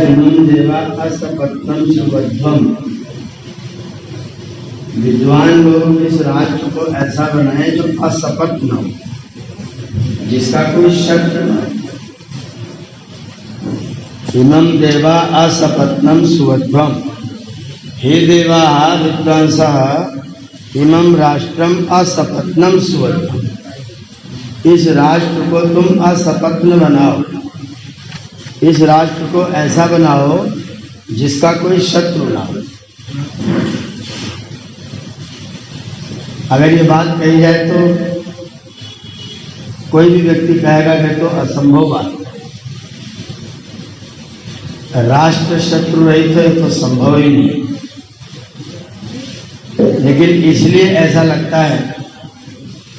इमं देवा असपत्नम सुबद्धम। विद्वान लोग इस राष्ट्र को ऐसा बनाए जो असपत न हो, जिसका कोई शत्रु न हो। इमं देवा असपत्नम सुवध्वम। हे देवा विद्वांसः इमं राष्ट्रम असपत्नम सुवध्वम। इस राष्ट्र को तुम असपत्न बनाओ, इस राष्ट्र को ऐसा बनाओ जिसका कोई शत्रु ना हो। अगर ये बात कही जाए तो कोई भी व्यक्ति कहेगा कि तो असंभव बात, राष्ट्र शत्रु रहित है तो संभव ही नहीं। लेकिन इसलिए ऐसा लगता है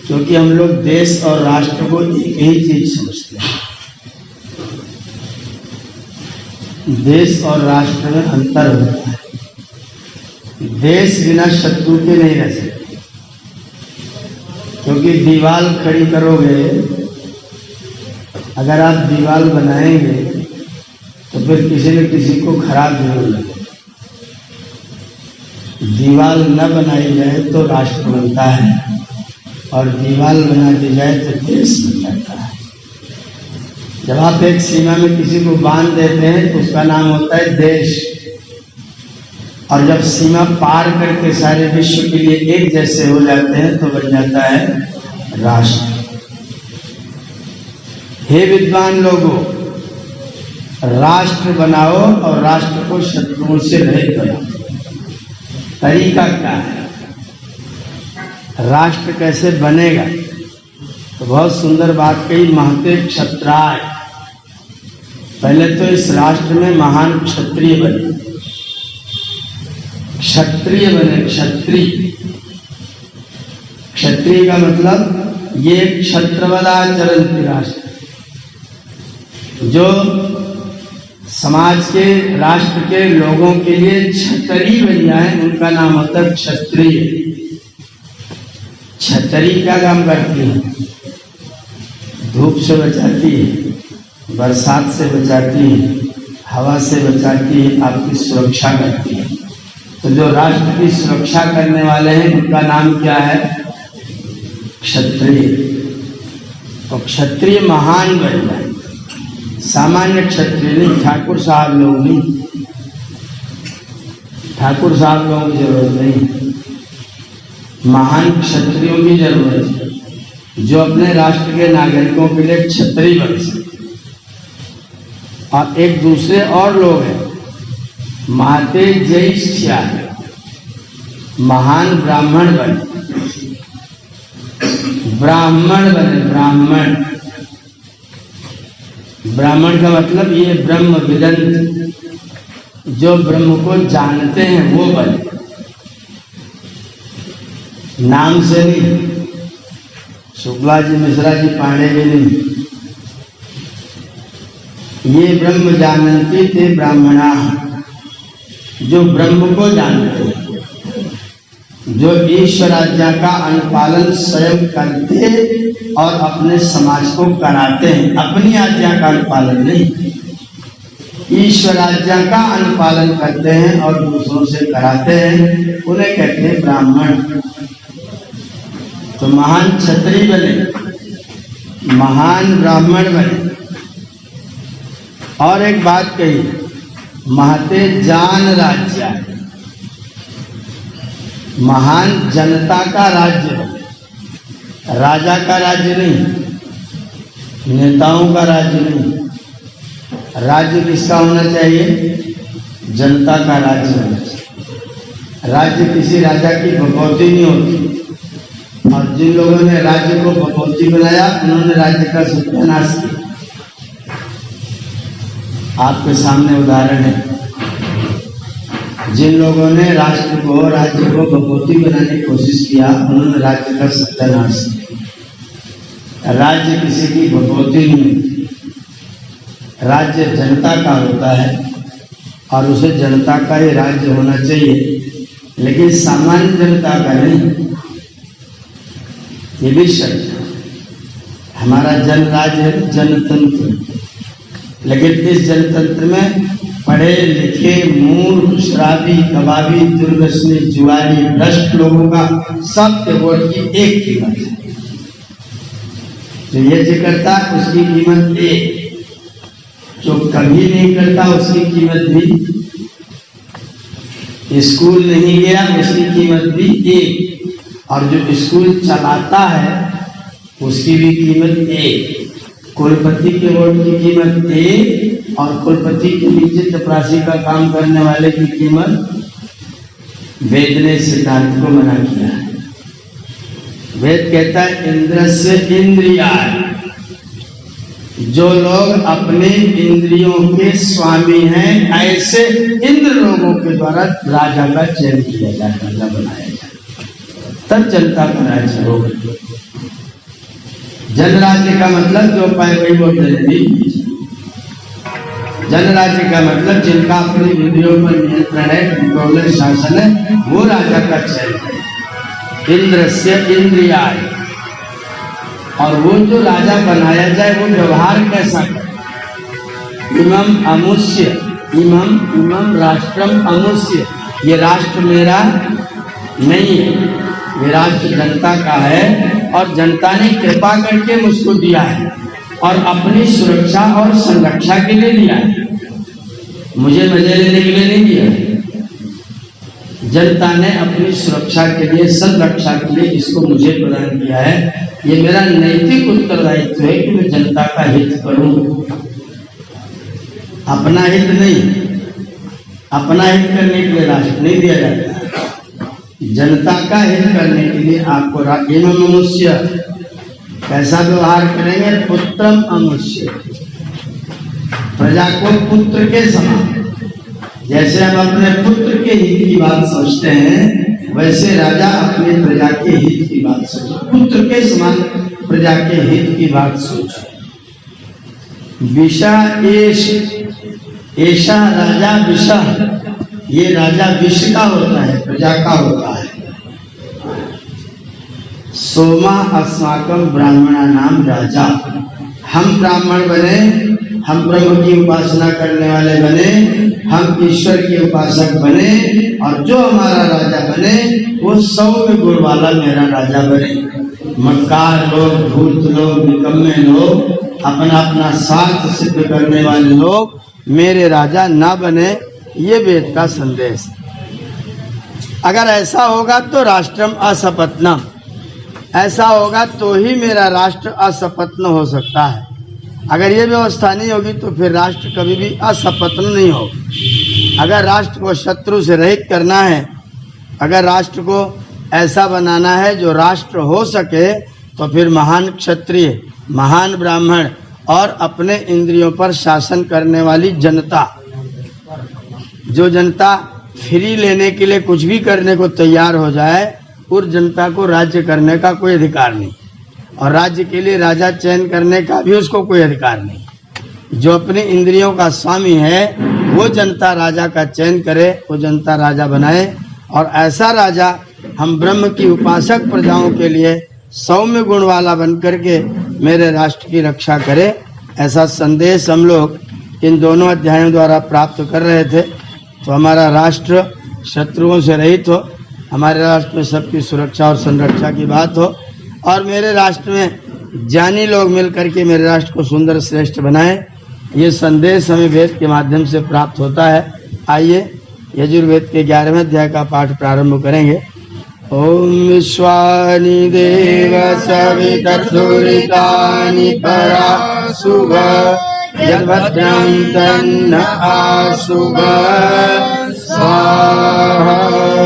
क्योंकि हम लोग देश और राष्ट्र को एक ही चीज समझते हैं। देश और राष्ट्र में अंतर होता है। देश बिना शत्रु के नहीं रह सकते, क्योंकि दीवार खड़ी करोगे, अगर आप दीवार बनाएंगे तो फिर किसी न किसी को खराब जरूर लगे। दीवार न बनाई जाए तो राष्ट्र बनता है, और दीवार बना दी जाए तो देश बन जाता है। जब आप एक सीमा में किसी को बांध देते हैं तो उसका नाम होता है देश, और जब सीमा पार करके सारे विश्व के लिए एक जैसे हो जाते हैं तो बन जाता है राष्ट्र। हे विद्वान लोगों, राष्ट्र बनाओ और राष्ट्र को शत्रुओं से रहित बनाओ। तरीका क्या है, राष्ट्र कैसे बनेगा? तो बहुत सुंदर बात कही महते क्षत्राय। पहले तो इस राष्ट्र में महान क्षत्रिय बने, क्षत्रिय बने। क्षत्रिय, क्षत्रिय का मतलब ये क्षत्रवदाचरण राष्ट्र, जो समाज के राष्ट्र के लोगों के लिए क्षत्रिय बन जाए, उनका नाम होता है क्षत्रिय। छतरी क्या काम करती है? धूप से बचाती है, बरसात से बचाती है, हवा से बचाती है, आपकी सुरक्षा करती है। तो जो राष्ट्र की सुरक्षा करने वाले हैं उनका नाम क्या है? क्षत्रिय। तो क्षत्रिय महान बन जाए, सामान्य क्षत्रिय नहीं, ठाकुर साहब लोग नहीं। ठाकुर साहब लोगों की जरूरत नहीं, महान क्षत्रियों की जरूरत है, जो अपने राष्ट्र के नागरिकों के लिए क्षत्रिय बन सके। और एक दूसरे और लोग हैं, महते ज्येष्ठ्या, महान ब्राह्मण बने। ब्राह्मण बने, ब्राह्मण। ब्राह्मण का मतलब ये ब्रह्म विदंत, जो ब्रह्म को जानते हैं वो बने, नाम से नहीं। शुक्ला जी, मिश्रा जी, पांडे जी नहीं। ये ब्रह्म जानन्ति ते ब्राह्मणा, जो ब्रह्म को जानते हैं, जो ईश्वर आज्ञा का अनुपालन स्वयं करते और अपने समाज को कराते हैं। अपनी आज्ञा का अनुपालन नहीं, ईश्वर आज्ञा का अनुपालन करते हैं और दूसरों से कराते हैं, उन्हें कहते हैं ब्राह्मण। तो महान क्षत्रिय बने, महान ब्राह्मण बने। और एक बात कही, महते जान राज्य, महान जनता का राज्य बने। राजा का राज्य नहीं, नेताओं का राज्य नहीं। राज्य किसका होना चाहिए? जनता का राज्य होना चाहिए। राज्य किसी राजा की भगवती नहीं होती, और जिन लोगों ने राज्य को भगवती बनाया उन्होंने राज्य का सत्यानाश किया। आपके सामने उदाहरण है, जिन लोगों ने राष्ट्र को, राज्य को भगवती बनाने की कोशिश किया उन्होंने राज्य का सत्यानाश किया। राज्य किसी की भगवती नहीं, राज्य जनता का होता है और उसे जनता का ही राज्य होना चाहिए, लेकिन सामान्य जनता का नहीं। ये भी शर्त है। हमारा जन राज्य है, जनतंत्र। लेकिन इस जनतंत्र में पढ़े लिखे मूर्ख शराबी कबाबी दुर्व्यसनी जुआरी भ्रष्ट लोगों का सबके वोट की एक कीमत है। जो यज्ञ करता उसकी कीमत एक, जो कभी नहीं करता उसकी कीमत भी, स्कूल नहीं गया उसकी कीमत भी एक, और जो स्कूल चलाता है उसकी भी कीमत एक। कुलपति के वोट की कीमत एक और कुलपति के नीचे चपरासी का काम करने वाले की कीमत वेद ने सिद्धांत को मना किया है। वेद कहता है इंद्रस्य इंद्रियाय, जो लोग अपने इंद्रियों के स्वामी हैं ऐसे इंद्र लोगों के द्वारा राजा का चयन किया जाए, राजा बनाया जाए, तब जनता का राज्य होगा। जनराज्य का मतलब जो पाए वही वोट देने। जनराज्य का मतलब जिनका अपनी इंद्रियों पर नियंत्रण है, कंट्रोल है, शासन है, वो राजा का चयन है। इंद्रस्य इंद्रियाय, और वो जो राजा बनाया जाए वो व्यवहार कैसा करे। इमम अमुष्य, इमम राष्ट्रम अमुष्य, ये राष्ट्र मेरा नहीं है, ये राष्ट्र जनता का है और जनता ने कृपा करके मुझको दिया है और अपनी सुरक्षा और संरक्षा के लिए दिया है, मुझे मजे लेने के लिए नहीं दिया है। जनता ने अपनी सुरक्षा के लिए, संरक्षा के लिए इसको मुझे प्रदान किया है। ये मेरा नैतिक उत्तरदायित्व है कि मैं जनता का हित करूं, अपना हित नहीं। अपना हित करने के लिए राष्ट्र नहीं दिया जाता, जनता का हित करने के लिए आपको एवं मनुष्य कैसा व्यवहार करेंगे। पुत्रम अमुष्य, प्रजा को पुत्र के समान, जैसे हम अपने पुत्र के हित की बात सोचते हैं वैसे राजा अपने प्रजा के हित की बात सोचे, पुत्र के समान प्रजा के हित की बात सोचे। विषा ऐसा राजा विषा, ये राजा विश्व का होता है, प्रजा का होता है। सोमा अस्माकम ब्राह्मणा नाम राजा, हम ब्राह्मण बने, हम ब्रह्म की उपासना करने वाले बने, हम ईश्वर के उपासक बने, और जो हमारा राजा बने वो 100 में गुण वाला मेरा राजा बने। मक्कार लोग, धूर्त लोग, निकम्मे लोग, अपना अपना स्वार्थ सिद्ध करने वाले लोग मेरे राजा ना बने, ये वेद का संदेश। अगर ऐसा होगा तो राष्ट्रम असपत्नम, ऐसा होगा तो ही मेरा राष्ट्र असपत्न हो सकता है। अगर ये व्यवस्था नहीं होगी तो फिर राष्ट्र कभी भी असपत्न नहीं होगा। अगर राष्ट्र को शत्रु से रहित करना है, अगर राष्ट्र को ऐसा बनाना है जो राष्ट्र हो सके, तो फिर महान क्षत्रिय, महान ब्राह्मण और अपने इंद्रियों पर शासन करने वाली जनता, जो जनता फ्री लेने के लिए कुछ भी करने को तैयार हो जाए, उस जनता को राज्य करने का कोई अधिकार नहीं, और राज्य के लिए राजा चयन करने का भी उसको कोई अधिकार नहीं। जो अपने इंद्रियों का स्वामी है वो जनता राजा का चयन करे, वो जनता राजा बनाए, और ऐसा राजा हम ब्रह्म की उपासक प्रजाओं के लिए सौम्य गुण वाला बन करके मेरे राष्ट्र की रक्षा करे। ऐसा संदेश हम लोग इन दोनों अध्यायों द्वारा प्राप्त कर रहे थे। तो हमारा राष्ट्र शत्रुओं से रहित हो, हमारे राष्ट्र में सबकी सुरक्षा और संरक्षा की बात हो, और मेरे राष्ट्र में ज्ञानी लोग मिल करके मेरे राष्ट्र को सुंदर श्रेष्ठ बनाएं। ये संदेश हमें वेद के माध्यम से प्राप्त होता है। आइए यजुर्वेद के 11वें अध्याय का पाठ प्रारंभ करेंगे। ओम विश्वानि देव सवितर्दुरितानि परा शुभ यद्भद्रं तन्न आशुभ स्वाहा।